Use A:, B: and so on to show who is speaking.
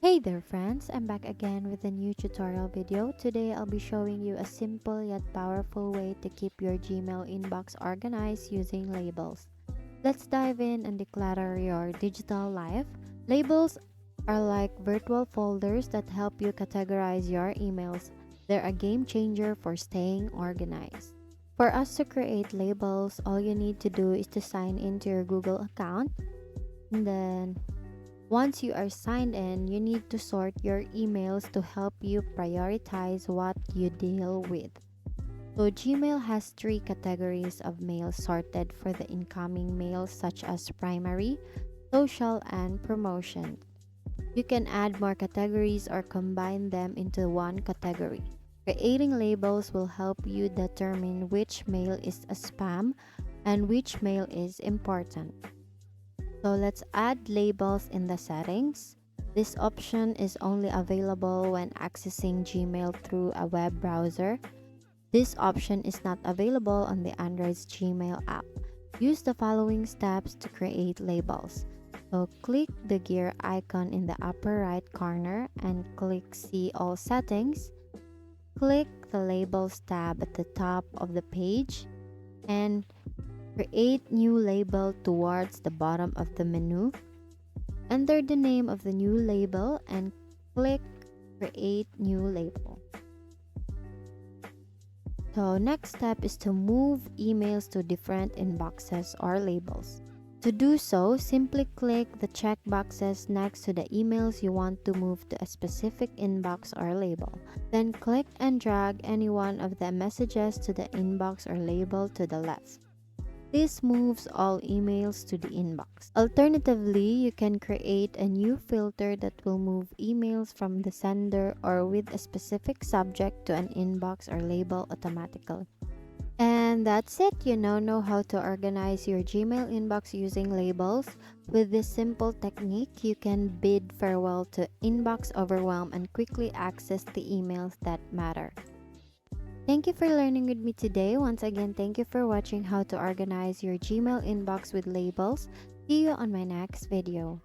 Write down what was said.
A: Hey there friends, I'm back again with a new tutorial video. Today I'll be showing you a simple yet powerful way to keep your Gmail inbox organized using labels. Let's dive in and declutter your digital life. Labels are like virtual folders that help you categorize your emails. They're a game changer for staying organized. For us to create labels, all you need to do is to sign into your Google account and then once you are signed in, you need to sort your emails to help you prioritize what you deal with. So, Gmail has three categories of mail sorted for the incoming mails, such as primary, social, and promotion. You can add more categories or combine them into one category. Creating labels will help you determine which mail is a spam and which mail is important. So let's add labels in the settings. This option is only available when accessing Gmail through a web browser. This option is not available on the Android's Gmail app. Use the following steps to create labels. So click the gear icon in the upper right corner and click See All Settings. Click the Labels tab at the top of the page and create new label towards the bottom of the menu. Enter the name of the new label and click Create New Label. So next step is to move emails to different inboxes or labels. To do so, simply click the check boxes next to the emails you want to move to a specific inbox or label. Then click and drag any one of the messages to the inbox or label to the left. This moves all emails to the inbox. Alternatively, you can create a new filter that will move emails from the sender or with a specific subject to an inbox or label automatically. And that's it. You now know how to organize your Gmail inbox using labels. With this simple technique, you can bid farewell to inbox overwhelm and quickly access the emails that matter. Thank you for learning with me today. Once again, thank you for watching how to organize your Gmail inbox with labels. See you on my next video.